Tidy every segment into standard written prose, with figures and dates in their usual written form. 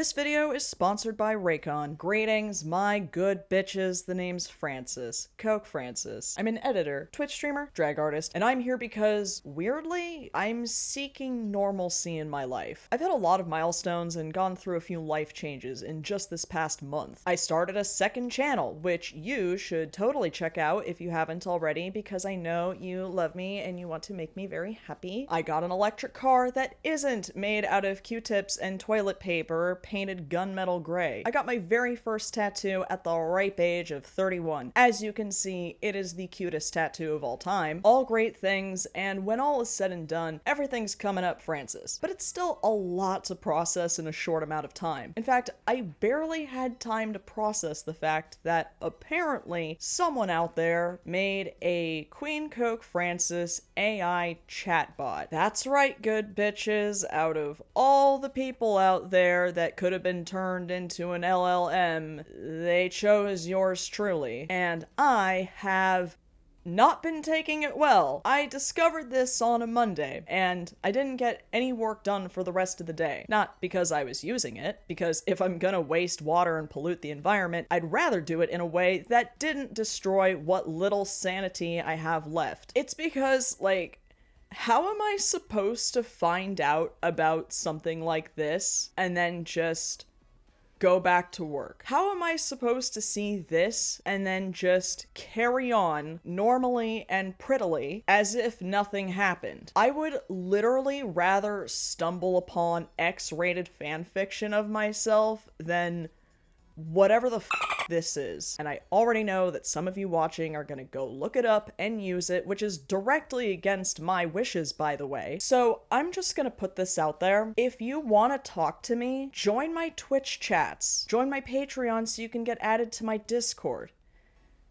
This video is sponsored by Raycon. Greetings, my good bitches. The name's Francis. Coke Francis. I'm an editor, Twitch streamer, drag artist, and I'm here because, weirdly, I'm seeking normalcy in my life. I've had a lot of milestones and gone through a few life changes in just this past month. I started a second channel, which you should totally check out if you haven't already, because I know you love me and you want to make me very happy. I got an electric car that isn't made out of Q-tips and toilet paper painted gunmetal gray. I got my very first tattoo at the ripe age of 31. As you can see, it is the cutest tattoo of all time. All great things, and when all is said and done, everything's coming up Francis. But it's still a lot to process in a short amount of time. In fact, I barely had time to process the fact that apparently someone out there made a Queen Coke Francis AI chatbot. That's right, good bitches. Out of all the people out there that could have been turned into an LLM, they chose yours truly. And I have not been taking it well. I discovered this on a Monday, and I didn't get any work done for the rest of the day. Not because I was using it, because if I'm gonna waste water and pollute the environment, I'd rather do it in a way that didn't destroy what little sanity I have left. It's because, like, how am I supposed to find out about something like this and then just go back to work? How am I supposed to see this and then just carry on normally and prettily as if nothing happened? I would literally rather stumble upon X-rated fanfiction of myself than whatever the this is. And I already know that some of you watching are gonna go look it up and use it, which is directly against my wishes, by the way. So I'm just gonna put this out there. If you wanna talk to me, join my Twitch chats. Join my Patreon so you can get added to my Discord.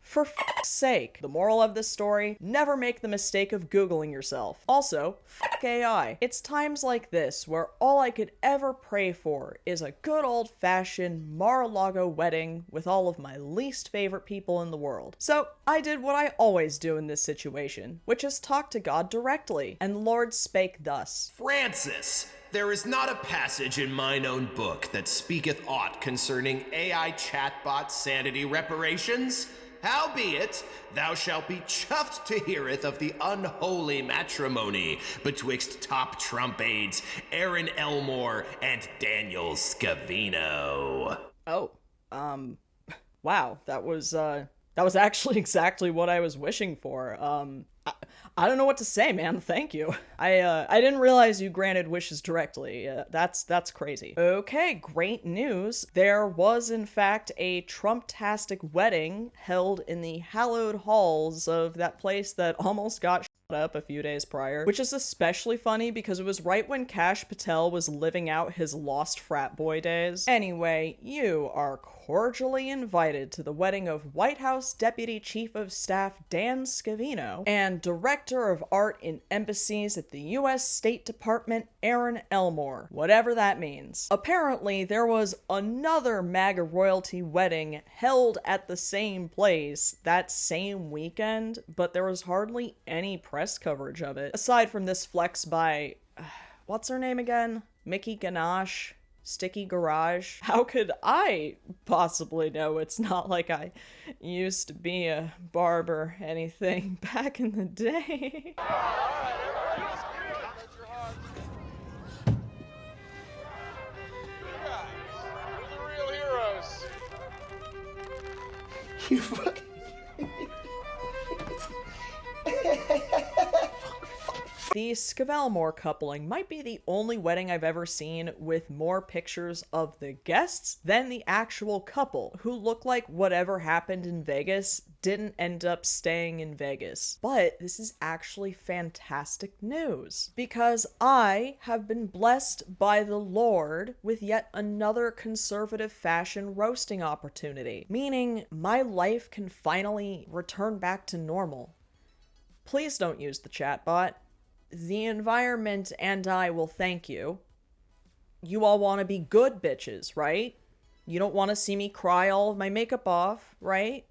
For fuck's sake. The moral of this story, never make the mistake of Googling yourself. Also, fuck AI. It's times like this where all I could ever pray for is a good old-fashioned Mar-a-Lago wedding with all of my least favorite people in the world. So I did what I always do in this situation, which is talk to God directly, and the Lord spake thus. Francis, there is not a passage in mine own book that speaketh aught concerning AI chatbot sanity reparations. Howbeit, thou shalt be chuffed to heareth of the unholy matrimony betwixt top Trump aides Erin Elmore and Daniel Scavino. Oh, wow, that was actually exactly what I was wishing for. I don't know what to say, man. Thank you. I didn't realize you granted wishes directly. That's crazy. Okay, great news. There was, in fact, a Trump-tastic wedding held in the hallowed halls of that place that almost got up a few days prior, which is especially funny because it was right when Kash Patel was living out his lost frat boy days. Anyway, you are cordially invited to the wedding of White House Deputy Chief of Staff Dan Scavino and Director of Art in Embassies at the U.S. State Department Erin Elmore, whatever that means. Apparently, there was another MAGA royalty wedding held at the same place that same weekend, but there was hardly any press coverage of it. Aside from this flex by, what's her name again? Mickey Ganache? Sticky Garage? How could I possibly know? It's not like I used to be a barber anything back in the day. You fucking... The Scavino coupling might be the only wedding I've ever seen with more pictures of the guests than the actual couple, who look like whatever happened in Vegas didn't end up staying in Vegas. But this is actually fantastic news, because I have been blessed by the Lord with yet another conservative fashion roasting opportunity, meaning my life can finally return back to normal. Please don't use the chatbot. The environment and I will thank you. You all want to be good bitches, right? You don't want to see me cry all of my makeup off, right?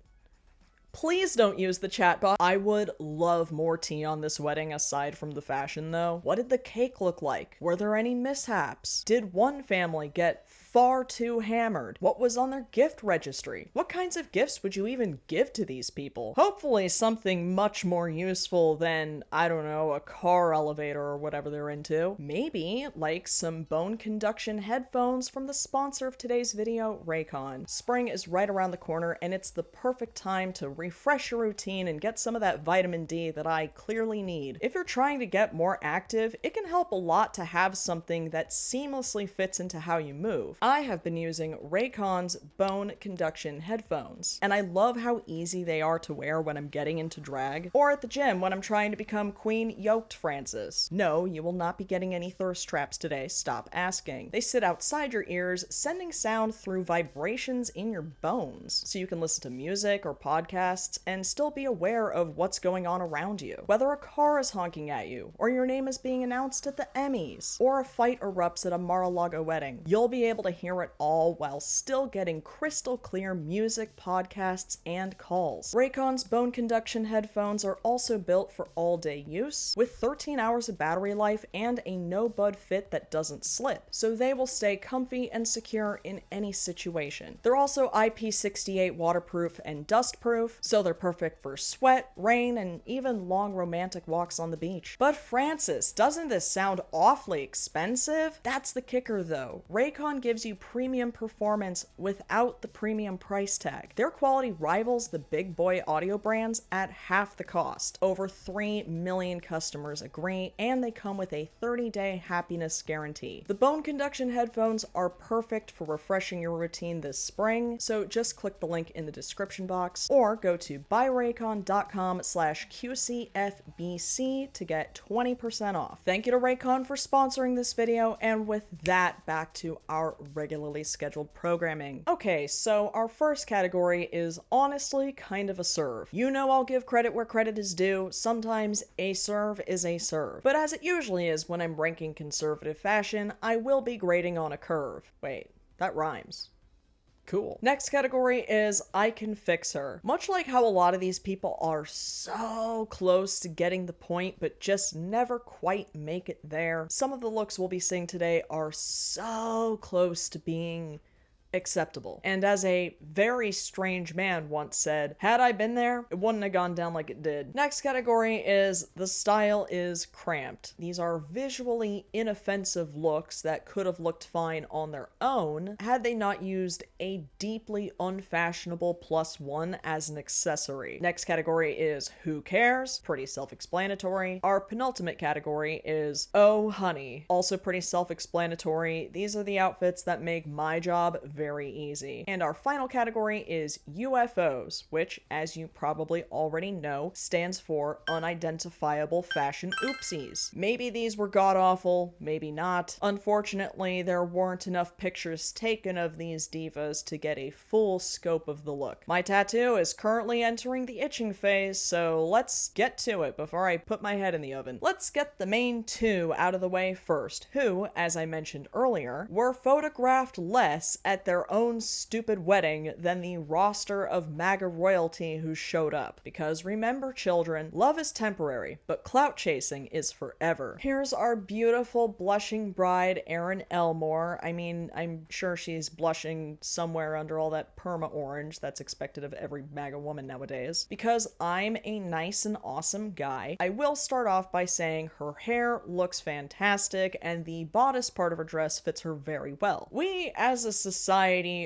Please don't use the chatbot. I would love more tea on this wedding aside from the fashion, though. What did the cake look like? Were there any mishaps? Did one family get far too hammered. What was on their gift registry? What kinds of gifts would you even give to these people? Hopefully something much more useful than, I don't know, a car elevator or whatever they're into. Maybe like some bone conduction headphones from the sponsor of today's video, Raycon. Spring is right around the corner and it's the perfect time to refresh your routine and get some of that vitamin D that I clearly need. If you're trying to get more active, it can help a lot to have something that seamlessly fits into how you move. I have been using Raycon's bone conduction headphones, and I love how easy they are to wear when I'm getting into drag, or at the gym when I'm trying to become Queen Yoked Francis. No, you will not be getting any thirst traps today, stop asking. They sit outside your ears, sending sound through vibrations in your bones, so you can listen to music or podcasts and still be aware of what's going on around you. Whether a car is honking at you, or your name is being announced at the Emmys, or a fight erupts at a Mar-a-Lago wedding, you'll be able to hear it all while still getting crystal clear music, podcasts, and calls. Raycon's bone conduction headphones are also built for all-day use, with 13 hours of battery life and a no-bud fit that doesn't slip, so they will stay comfy and secure in any situation. They're also IP68 waterproof and dustproof, so they're perfect for sweat, rain, and even long romantic walks on the beach. But Francis, doesn't this sound awfully expensive? That's the kicker though. Raycon gives you premium performance without the premium price tag. Their quality rivals the big boy audio brands at half the cost. Over 3 million customers agree, and they come with a 30-day happiness guarantee. The bone conduction headphones are perfect for refreshing your routine this spring, so just click the link in the description box or go to buyraycon.com/QCFBC to get 20% off. Thank you to Raycon for sponsoring this video, and with that, back to our regularly scheduled programming. Okay, so our first category is honestly kind of a serve. You know I'll give credit where credit is due. Sometimes a serve is a serve. But as it usually is when I'm ranking conservative fashion, I will be grading on a curve. Wait, that rhymes. Cool. Next category is I can fix her. Much like how a lot of these people are so close to getting the point but just never quite make it there, some of the looks we'll be seeing today are so close to being acceptable. And as a very strange man once said, had I been there, it wouldn't have gone down like it did. Next category is the style is cramped. These are visually inoffensive looks that could have looked fine on their own had they not used a deeply unfashionable +1 as an accessory. Next category is who cares? Pretty self-explanatory. Our penultimate category is oh honey. Also pretty self-explanatory. These are the outfits that make my job very easy. And our final category is UFOs, which, as you probably already know, stands for unidentifiable fashion oopsies. Maybe these were god-awful, maybe not. Unfortunately, there weren't enough pictures taken of these divas to get a full scope of the look. My tattoo is currently entering the itching phase, so let's get to it before I put my head in the oven. Let's get the main two out of the way first, who, as I mentioned earlier, were photographed less at their own stupid wedding than the roster of MAGA royalty who showed up. Because remember, children, love is temporary, but clout chasing is forever. Here's our beautiful blushing bride, Erin Elmore. I mean, I'm sure she's blushing somewhere under all that perma orange that's expected of every MAGA woman nowadays. Because I'm a nice and awesome guy, I will start off by saying her hair looks fantastic and the bodice part of her dress fits her very well. We, as a society,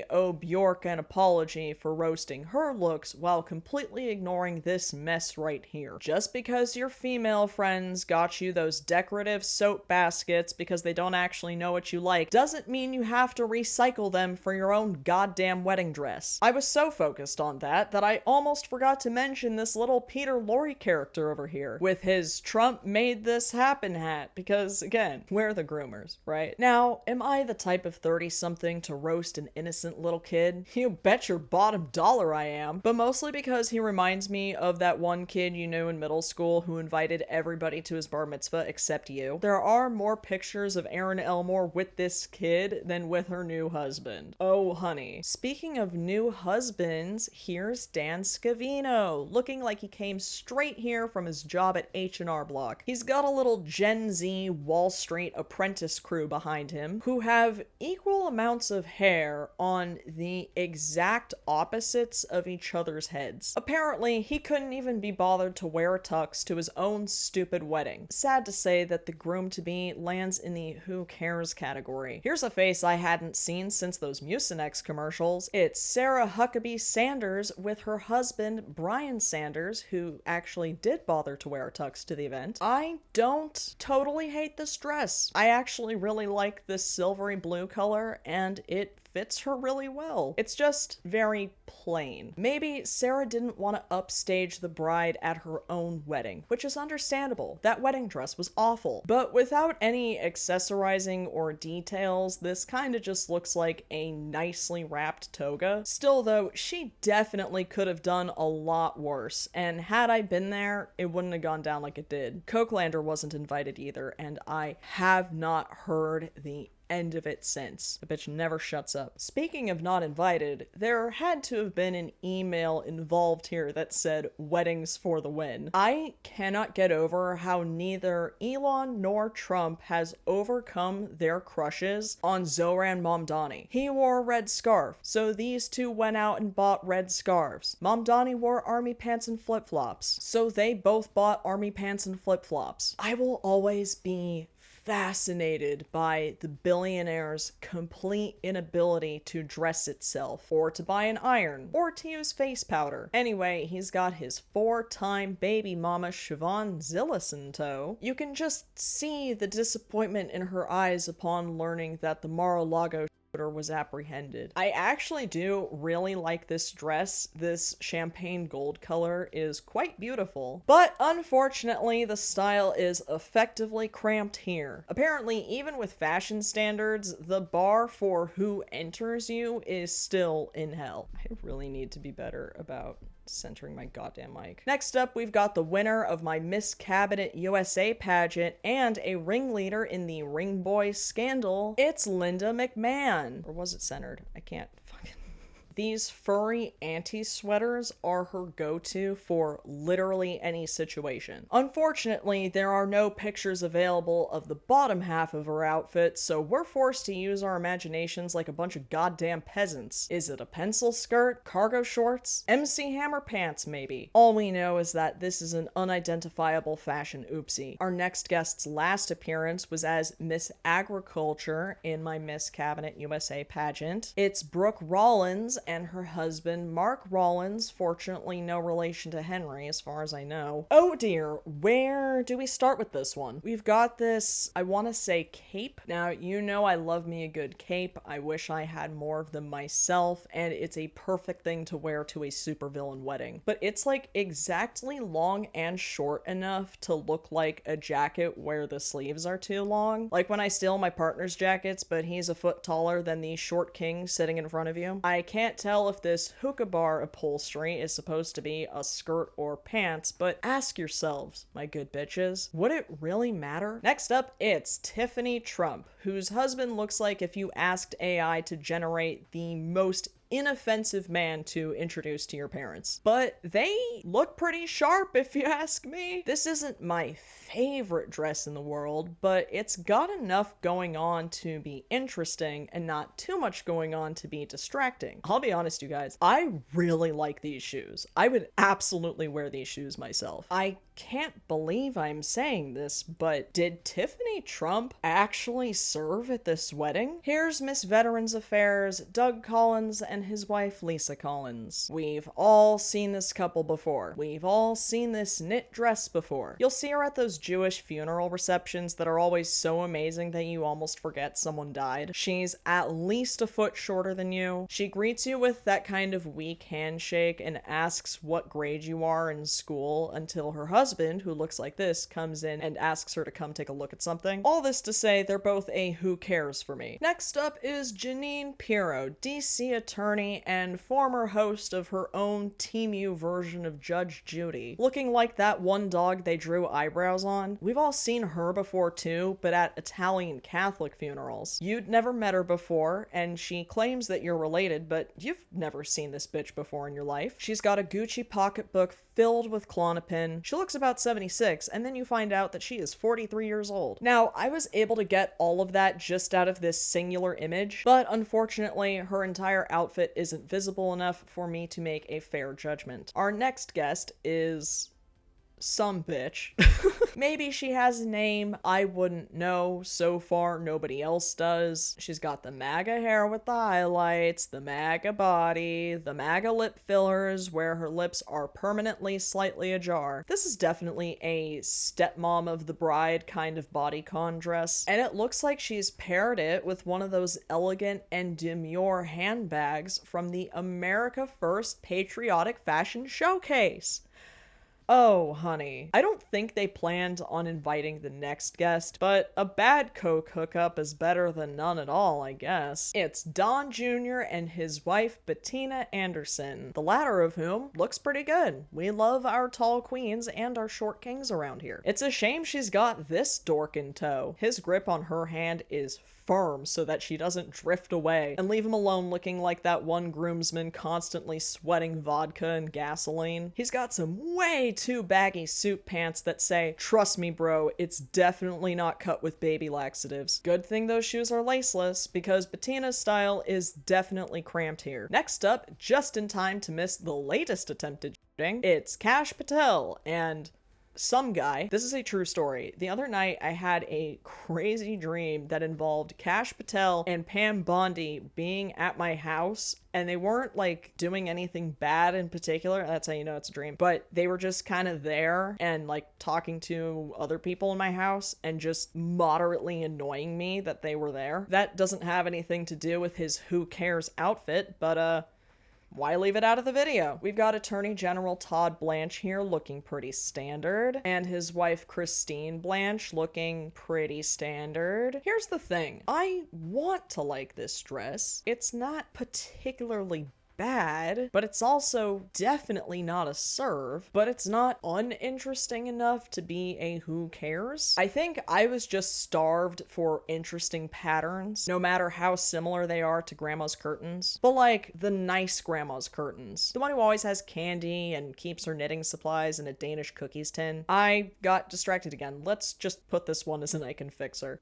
owe Bjork an apology for roasting her looks while completely ignoring this mess right here. Just because your female friends got you those decorative soap baskets because they don't actually know what you like doesn't mean you have to recycle them for your own goddamn wedding dress. I was so focused on that I almost forgot to mention this little Peter Lorre character over here with his Trump made this happen hat because, again, we're the groomers, right? Now, am I the type of 30-something to roast an an innocent little kid. You bet your bottom dollar I am. But mostly because he reminds me of that one kid you knew in middle school who invited everybody to his bar mitzvah except you. There are more pictures of Erin Elmore with this kid than with her new husband. Oh, honey. Speaking of new husbands, here's Dan Scavino, looking like he came straight here from his job at H&R Block. He's got a little Gen Z Wall Street apprentice crew behind him who have equal amounts of hair on the exact opposites of each other's heads. Apparently, he couldn't even be bothered to wear a tux to his own stupid wedding. Sad to say that the groom-to-be lands in the who cares category. Here's a face I hadn't seen since those Mucinex commercials. It's Sarah Huckabee Sanders with her husband Brian Sanders, who actually did bother to wear a tux to the event. I don't totally hate this dress. I actually really like this silvery blue color, and it fits her really well. It's just very plain. Maybe Sarah didn't want to upstage the bride at her own wedding, which is understandable. That wedding dress was awful. But without any accessorizing or details, this kind of just looks like a nicely wrapped toga. Still though, she definitely could have done a lot worse, and had I been there, it wouldn't have gone down like it did. Coaklander wasn't invited either, and I have not heard the end of it since. The bitch never shuts up. Speaking of not invited, there had to have been an email involved here that said weddings for the win. I cannot get over how neither Elon nor Trump has overcome their crushes on Zoran Mamdani. He wore a red scarf, so these two went out and bought red scarves. Mamdani wore army pants and flip-flops, so they both bought army pants and flip-flops. I will always be fascinated by the billionaire's complete inability to dress itself, or to buy an iron, or to use face powder. Anyway, he's got his 4-time baby mama Siobhan Zillis in tow. You can just see the disappointment in her eyes upon learning that the Mar-a-Lago was apprehended. I actually do really like this dress. This champagne gold color is quite beautiful, but unfortunately the style is effectively cramped here. Apparently, even with fashion standards, the bar for who enters you is still in hell. I really need to be better about centering my goddamn mic. Next up, we've got the winner of my Miss Cabinet USA pageant and a ringleader in the Ring Boy scandal. It's Linda McMahon. Or was it centered? I can't fucking... These furry anti-sweaters are her go-to for literally any situation. Unfortunately, there are no pictures available of the bottom half of her outfit, so we're forced to use our imaginations like a bunch of goddamn peasants. Is it a pencil skirt? Cargo shorts? MC Hammer pants, maybe? All we know is that this is an unidentifiable fashion oopsie. Our next guest's last appearance was as Miss Agriculture in my Miss Cabinet USA pageant. It's Brooke Rollins and her husband, Mark Rollins, fortunately no relation to Henry as far as I know. Oh dear, where do we start with this one? We've got this, I want to say cape. Now, you know I love me a good cape. I wish I had more of them myself, and it's a perfect thing to wear to a supervillain wedding. But it's like exactly long and short enough to look like a jacket where the sleeves are too long. Like when I steal my partner's jackets, but he's a foot taller than the short king sitting in front of you. I can't tell if this hookah bar upholstery is supposed to be a skirt or pants, but ask yourselves, my good bitches, would it really matter? Next up, it's Tiffany Trump, whose husband looks like if you asked AI to generate the most inoffensive man to introduce to your parents. But they look pretty sharp if you ask me. This isn't my favorite dress in the world, but it's got enough going on to be interesting and not too much going on to be distracting. I'll be honest, you guys, I really like these shoes. I would absolutely wear these shoes myself. I can't believe I'm saying this, but did Tiffany Trump actually serve at this wedding? Here's Miss Veterans Affairs, Doug Collins, and and his wife Lisa Collins. We've all seen this couple before. We've all seen this knit dress before. You'll see her at those Jewish funeral receptions that are always so amazing that you almost forget someone died. She's at least a foot shorter than you. She greets you with that kind of weak handshake and asks what grade you are in school until her husband, who looks like this, comes in and asks her to come take a look at something. All this to say, they're both a who cares for me. Next up is Jeanine Pirro, DC attorney and former host of her own Team U version of Judge Judy. Looking like that one dog they drew eyebrows on. We've all seen her before too, but at Italian Catholic funerals. You'd never met her before, and she claims that you're related, but you've never seen this bitch before in your life. She's got a Gucci pocketbook filled with Klonopin. She looks about 76, and then you find out that she is 43 years old. Now, I was able to get all of that just out of this singular image, but unfortunately, her entire outfit isn't visible enough for me to make a fair judgment. Our next guest is some bitch. Maybe she has a name, I wouldn't know. So far, nobody else does. She's got the MAGA hair with the highlights, the MAGA body, the MAGA lip fillers where her lips are permanently slightly ajar. This is definitely a stepmom of the bride kind of bodycon dress, and it looks like she's paired it with one of those elegant and demure handbags from the America First Patriotic Fashion Showcase. Oh, honey. I don't think they planned on inviting the next guest, but a bad Coke hookup is better than none at all, I guess. It's Don Jr. and his wife, Bettina Anderson, the latter of whom looks pretty good. We love our tall queens and our short kings around here. It's a shame she's got this dork in tow. His grip on her hand is firm so that she doesn't drift away and leave him alone looking like that one groomsman constantly sweating vodka and gasoline. He's got some way too baggy suit pants that say, "Trust me, bro, it's definitely not cut with baby laxatives." Good thing those shoes are laceless, because Bettina's style is definitely cramped here. Next up, just in time to miss the latest attempted shooting, it's Kash Patel and some guy. This is a true story. The other night, I had a crazy dream that involved Kash Patel and Pam Bondi being at my house, and they weren't like doing anything bad in particular. That's how you know it's a dream. But they were just kind of there and like talking to other people in my house and just moderately annoying me that they were there. That doesn't have anything to do with his who cares outfit, but why leave it out of the video? We've got Attorney General Todd Blanche here looking pretty standard, and his wife Christine Blanche looking pretty standard. Here's the thing. I want to like this dress. It's not particularly bad, but it's also definitely not a serve, but it's not uninteresting enough to be a who cares. I think I was just starved for interesting patterns, no matter how similar they are to grandma's curtains, but like the nice grandma's curtains, the one who always has candy and keeps her knitting supplies in a Danish cookies tin. I got distracted again. Let's just put this one as an icon fixer.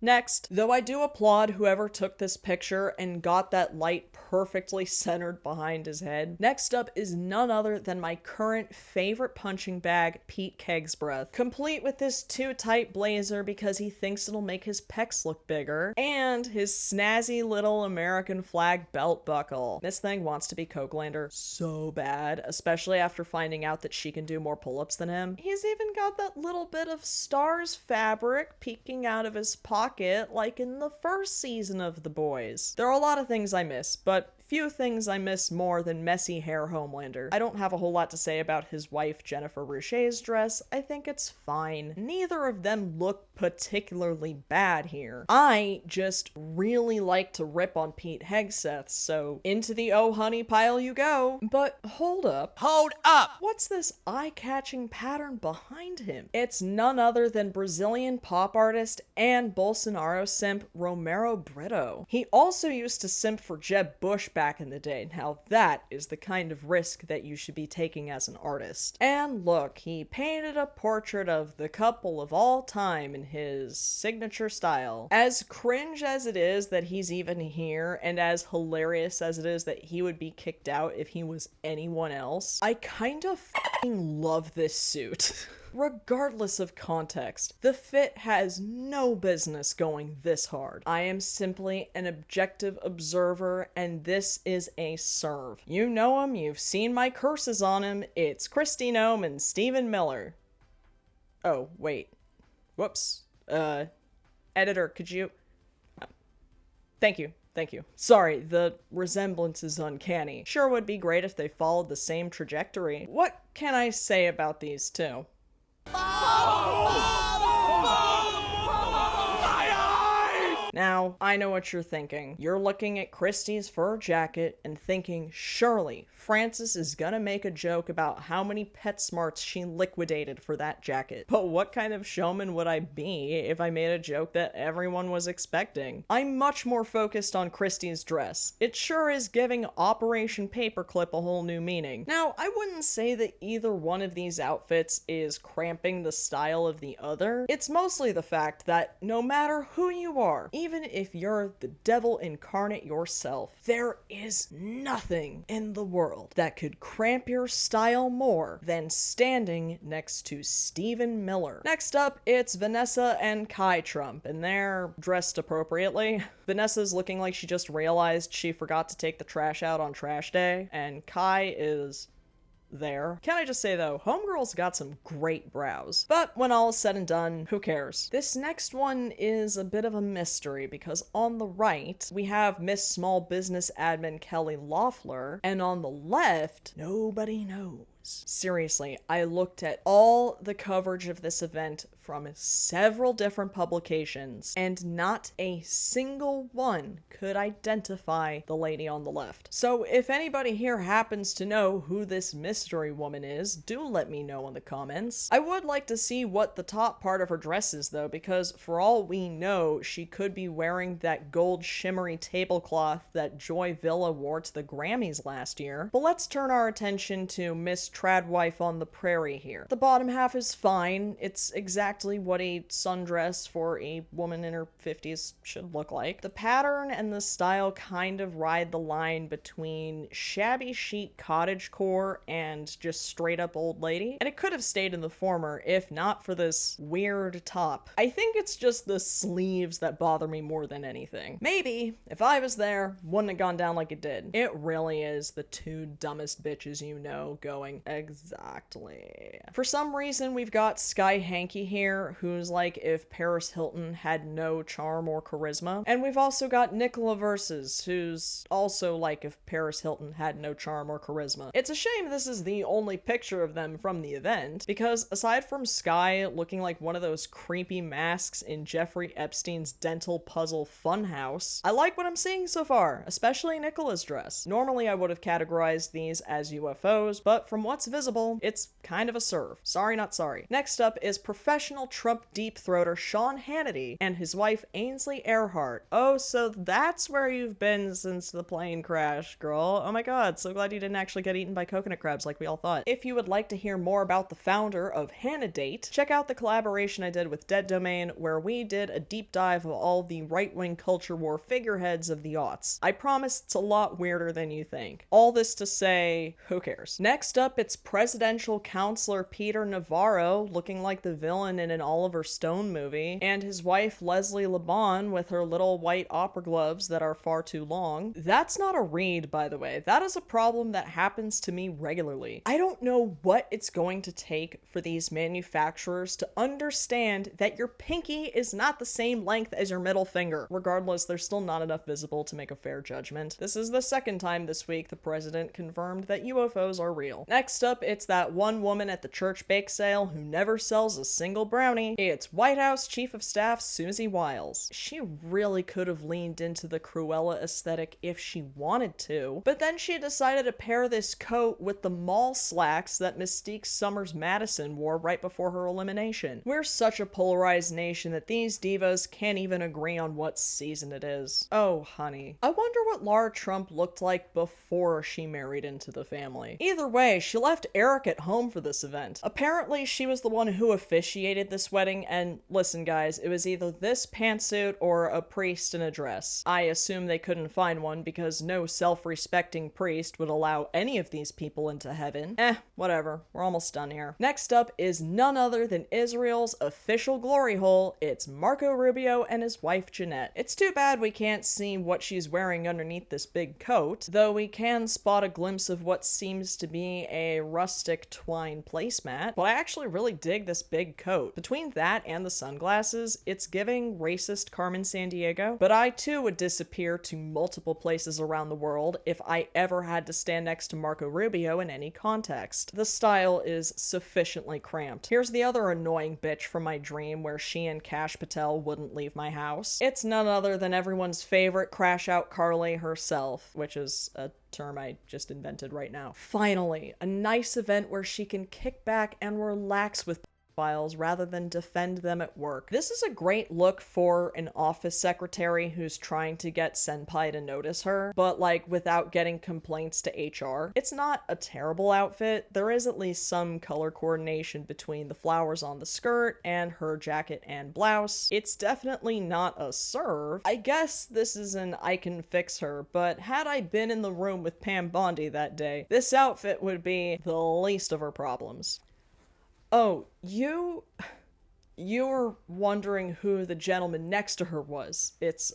Next, though I do applaud whoever took this picture and got that light perfectly centered behind his head, next up is none other than my current favorite punching bag, Pete Kegsbreath, complete with this too tight blazer because he thinks it'll make his pecs look bigger, and his snazzy little American flag belt buckle. This thing wants to be Coquelander so bad, especially after finding out that she can do more pull-ups than him. He's even got that little bit of stars fabric peeking out of his pocket like in the first season of The Boys. There are a lot of things I miss, but few things I miss more than messy hair Homelander. I don't have a whole lot to say about his wife Jennifer Ruchet's dress. I think it's fine. Neither of them look particularly bad here. I just really like to rip on Pete Hegseth, so into the oh honey pile you go. But hold up. Hold up! What's this eye-catching pattern behind him? It's none other than Brazilian pop artist and Bolsonaro simp Romero Brito. He also used to simp for Jeb Bush back in the day. Now that is the kind of risk that you should be taking as an artist. And look, he painted a portrait of the couple of all time in his signature style. As cringe as it is that he's even here, and as hilarious as it is that he would be kicked out if he was anyone else, I kind of fucking love this suit. Regardless of context, the fit has no business going this hard. I am simply an objective observer, and this is a serve. You know him, you've seen my curses on him, it's Christy Nome and Stephen Miller. Oh, wait. Whoops. Editor, could you... Thank you. Thank you. Sorry, the resemblance is uncanny. Sure would be great if they followed the same trajectory. What can I say about these two? Now, I know what you're thinking. You're looking at Christie's fur jacket and thinking, surely Frances is gonna make a joke about how many PetSmarts she liquidated for that jacket. But what kind of showman would I be if I made a joke that everyone was expecting? I'm much more focused on Christie's dress. It sure is giving Operation Paperclip a whole new meaning. Now, I wouldn't say that either one of these outfits is cramping the style of the other. It's mostly the fact that no matter who you are, even if you're the devil incarnate yourself, there is nothing in the world that could cramp your style more than standing next to Stephen Miller. Next up, it's Vanessa and Kai Trump, and they're dressed appropriately. Vanessa's looking like she just realized she forgot to take the trash out on trash day, and Kai is... there. Can I just say though, Homegirl's got some great brows. But when all is said and done, who cares? This next one is a bit of a mystery because on the right, we have Miss Small Business Admin Kelly Loeffler, and on the left, nobody knows. Seriously, I looked at all the coverage of this event from several different publications, and not a single one could identify the lady on the left. So if anybody here happens to know who this mystery woman is, do let me know in the comments. I would like to see what the top part of her dress is though, because for all we know, she could be wearing that gold shimmery tablecloth that Joy Villa wore to the Grammys last year. But let's turn our attention to Miss Tradwife on the Prairie here. The bottom half is fine. It's exactly what a sundress for a woman in her 50s should look like. The pattern and the style kind of ride the line between shabby chic cottagecore and just straight up old lady, and it could have stayed in the former if not for this weird top. I think it's just the sleeves that bother me more than anything. Maybe, if I was there, wouldn't have gone down like it did. It really is the two dumbest bitches you know going, exactly. For some reason, we've got Sky Hanky here, who's like if Paris Hilton had no charm or charisma. And we've also got Nicola Versus, who's also like if Paris Hilton had no charm or charisma. It's a shame this is the only picture of them from the event, because aside from Sky looking like one of those creepy masks in Jeffrey Epstein's dental puzzle funhouse, I like what I'm seeing so far, especially Nicola's dress. Normally I would have categorized these as UFOs, but from what's visible, it's kind of a serve. Sorry, not sorry. Next up is professional Trump deep-throater Sean Hannity and his wife Ainsley Earhart. Oh, so that's where you've been since the plane crash, girl. Oh my god, so glad you didn't actually get eaten by coconut crabs like we all thought. If you would like to hear more about the founder of Hannadate, check out the collaboration I did with Dead Domain, where we did a deep dive of all the right-wing culture war figureheads of the aughts. I promise it's a lot weirder than you think. All this to say, who cares? Next up, it's presidential counselor Peter Navarro, looking like the villain in an Oliver Stone movie, and his wife Leslie LeBon with her little white opera gloves that are far too long. That's not a read, by the way. That is a problem that happens to me regularly. I don't know what it's going to take for these manufacturers to understand that your pinky is not the same length as your middle finger. Regardless, there's still not enough visible to make a fair judgment. This is the second time this week the president confirmed that UFOs are real. Next up, it's that one woman at the church bake sale who never sells a single brownie. It's White House Chief of Staff Susie Wiles. She really could have leaned into the Cruella aesthetic if she wanted to, but then she decided to pair this coat with the mall slacks that Mystique Summers Madison wore right before her elimination. We're such a polarized nation that these divas can't even agree on what season it is. Oh, honey. I wonder what Laura Trump looked like before she married into the family. Either way, she left Eric at home for this event. Apparently, she was the one who officiated officiated this wedding, and listen guys, it was either this pantsuit or a priest in a dress. I assume they couldn't find one because no self-respecting priest would allow any of these people into heaven. Whatever, we're almost done here. Next up is none other than Israel's official glory hole. It's Marco Rubio and his wife Jeanette. It's too bad we can't see what she's wearing underneath this big coat, though we can spot a glimpse of what seems to be a rustic twine placemat. But I actually really dig this big coat. Between that and the sunglasses, it's giving racist Carmen Sandiego. But I too would disappear to multiple places around the world if I ever had to stand next to Marco Rubio in any context. The style is sufficiently cramped. Here's the other annoying bitch from my dream where she and Kash Patel wouldn't leave my house. It's none other than everyone's favorite crash out Carly herself, which is a term I just invented right now. Finally, a nice event where she can kick back and relax with files rather than defend them at work. This is a great look for an office secretary who's trying to get senpai to notice her, but like without getting complaints to HR. It's not a terrible outfit. There is at least some color coordination between the flowers on the skirt and her jacket and blouse. It's definitely not a serve. I guess this is an I can fix her, but had I been in the room with Pam Bondi that day, this outfit would be the least of her problems. Oh, you were wondering who the gentleman next to her was. It's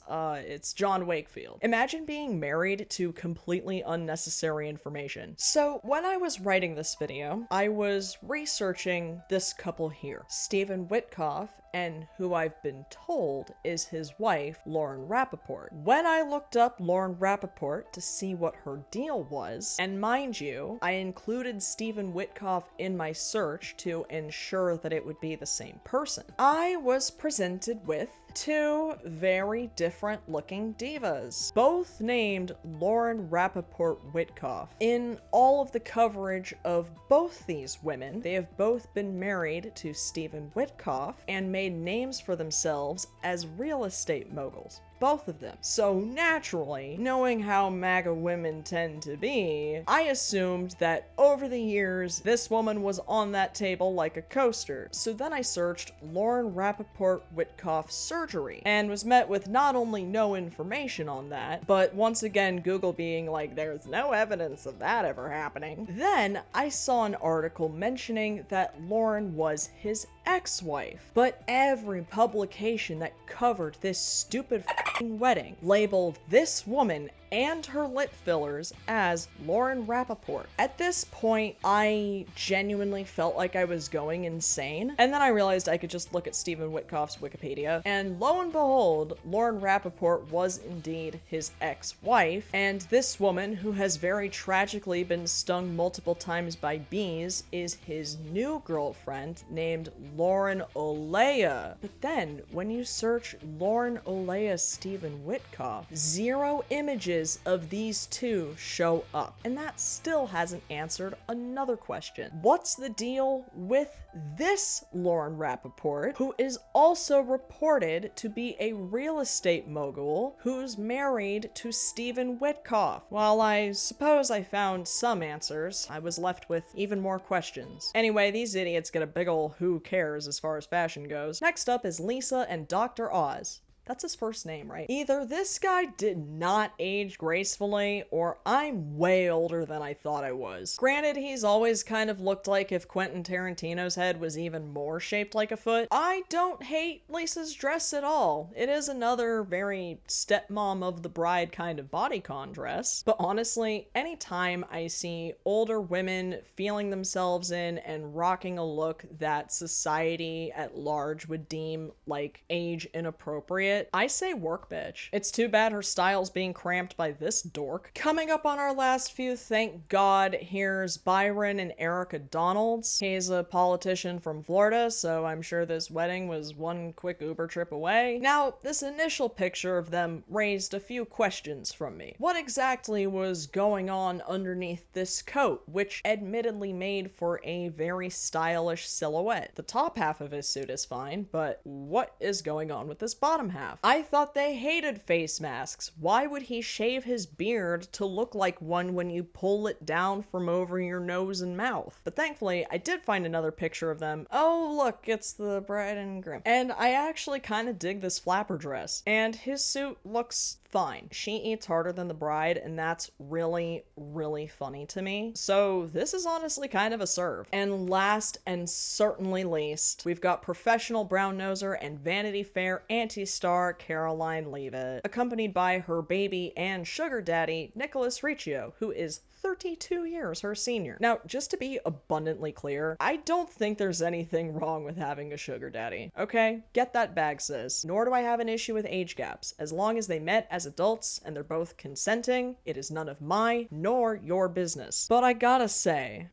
John Wakefield. Imagine being married to completely unnecessary information. So when I was writing this video, I was researching this couple here, Stephen Witkoff, and who I've been told is his wife, Lauren Rappaport. When I looked up Lauren Rappaport to see what her deal was, and mind you, I included Stephen Witkoff in my search to ensure that it would be the same person, I was presented with two very different looking divas, both named Lauren Rappaport Witkoff. In all of the coverage of both these women, they have both been married to Stephen Witkoff and made names for themselves as real estate moguls. Both of them. So naturally, knowing how MAGA women tend to be, I assumed that over the years, this woman was on that table like a coaster. So then I searched Lauren Rappaport Witkoff surgery and was met with not only no information on that, but once again Google being like, there's no evidence of that ever happening. Then I saw an article mentioning that Lauren was his ex-wife, but every publication that covered this stupid wedding labeled this woman and her lip fillers as Lauren Rappaport. At this point, I genuinely felt like I was going insane, and then I realized I could just look at Stephen Witkoff's Wikipedia, and lo and behold, Lauren Rappaport was indeed his ex-wife, and this woman, who has very tragically been stung multiple times by bees, is his new girlfriend named Lauren Olea. But then, when you search Lauren Olea Stephen Witkoff, 0 images of these two show up, and that still hasn't answered another question. What's the deal with this Lauren Rappaport, who is also reported to be a real estate mogul who's married to Stephen Witkoff? While I suppose I found some answers, I was left with even more questions. Anyway, these idiots get a big ol' who cares as far as fashion goes. Next up is Lisa and Dr. Oz. That's his first name, right? Either this guy did not age gracefully, or I'm way older than I thought I was. Granted, he's always kind of looked like if Quentin Tarantino's head was even more shaped like a foot. I don't hate Lisa's dress at all. It is another very stepmom of the bride kind of bodycon dress. But honestly, anytime I see older women feeling themselves in and rocking a look that society at large would deem like age inappropriate, I say work, bitch. It's too bad her style's being cramped by this dork. Coming up on our last few, thank God, here's Byron and Erica Donalds. He's a politician from Florida, so I'm sure this wedding was one quick Uber trip away. Now, this initial picture of them raised a few questions from me. What exactly was going on underneath this coat, which admittedly made for a very stylish silhouette? The top half of his suit is fine, but what is going on with this bottom half? half. I thought they hated face masks. Why would he shave his beard to look like one when you pull it down from over your nose and mouth? But thankfully, I did find another picture of them. Oh, look, it's the bride and groom. And I actually kind of dig this flapper dress. And his suit looks fine. She eats harder than the bride, and that's really, really funny to me. So this is honestly kind of a serve. And last and certainly least, we've got professional brown noser and Vanity Fair anti-star Caroline Leavitt, accompanied by her baby and sugar daddy, Nicholas Riccio, who is 32 years her senior. Now, just to be abundantly clear, I don't think there's anything wrong with having a sugar daddy, okay? Get that bag, sis. Nor do I have an issue with age gaps. As long as they met as adults and they're both consenting, it is none of my nor your business. But I gotta say,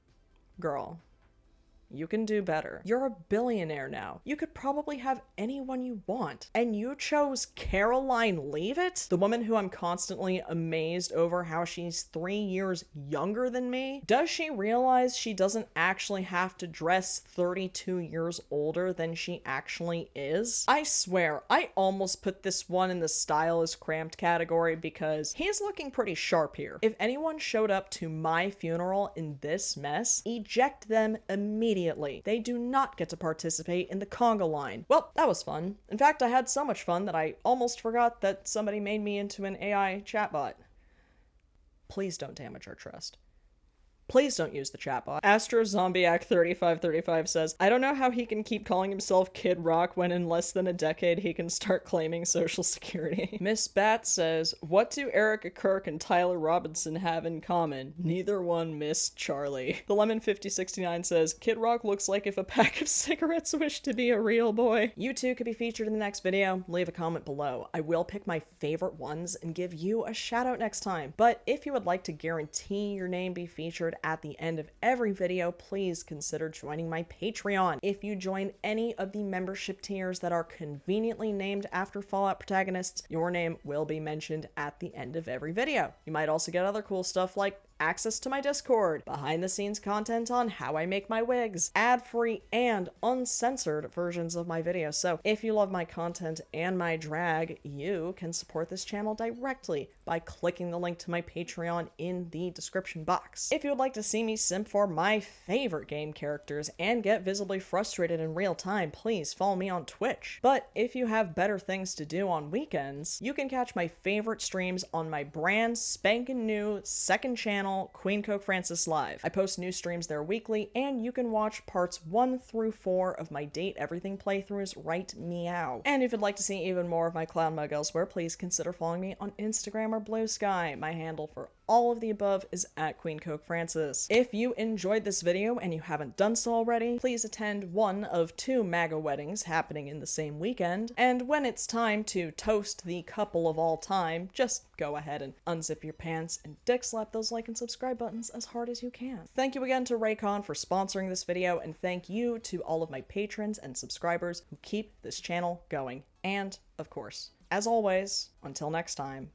girl, you can do better. You're a billionaire now. You could probably have anyone you want. And you chose Caroline Leavitt? The woman who I'm constantly amazed over how she's 3 years younger than me? Does she realize she doesn't actually have to dress 32 years older than she actually is? I swear, I almost put this one in the style is cramped category because he's looking pretty sharp here. If anyone showed up to my funeral in this mess, eject them immediately. They do not get to participate in the conga line. Well, that was fun. In fact, I had so much fun that I almost forgot that somebody made me into an AI chatbot. Please don't damage our trust. Please don't use the chatbot. AstroZombiac3535 says, I don't know how he can keep calling himself Kid Rock when in less than a decade he can start claiming Social Security. Miss Bat says, what do Erica Kirk and Tyler Robinson have in common? Neither one missed Charlie. The Lemon5069 says, Kid Rock looks like if a pack of cigarettes wished to be a real boy. You too could be featured in the next video. Leave a comment below. I will pick my favorite ones and give you a shout out next time. But if you would like to guarantee your name be featured at the end of every video, please consider joining my Patreon. If you join any of the membership tiers that are conveniently named after Fallout protagonists, your name will be mentioned at the end of every video. You might also get other cool stuff like access to my Discord, behind the scenes content on how I make my wigs, ad-free and uncensored versions of my videos. So if you love my content and my drag, you can support this channel directly by clicking the link to my Patreon in the description box. If you would like to see me simp for my favorite game characters and get visibly frustrated in real time, please follow me on Twitch. But if you have better things to do on weekends, you can catch my favorite streams on my brand spanking new second channel, Queen Coke Francis Live. I post new streams there weekly, and you can watch parts 1 through 4 of my Date Everything playthroughs right meow. And if you'd like to see even more of my clown mug elsewhere, please consider following me on Instagram or Blue Sky. My handle for all of the above is at Queen Coke Francis. If you enjoyed this video and you haven't done so already, please attend one of 2 MAGA weddings happening in the same weekend. And when it's time to toast the couple of all time, just go ahead and unzip your pants and dick slap those like and subscribe buttons as hard as you can. Thank you again to Raycon for sponsoring this video, and thank you to all of my patrons and subscribers who keep this channel going. And, of course, as always, until next time,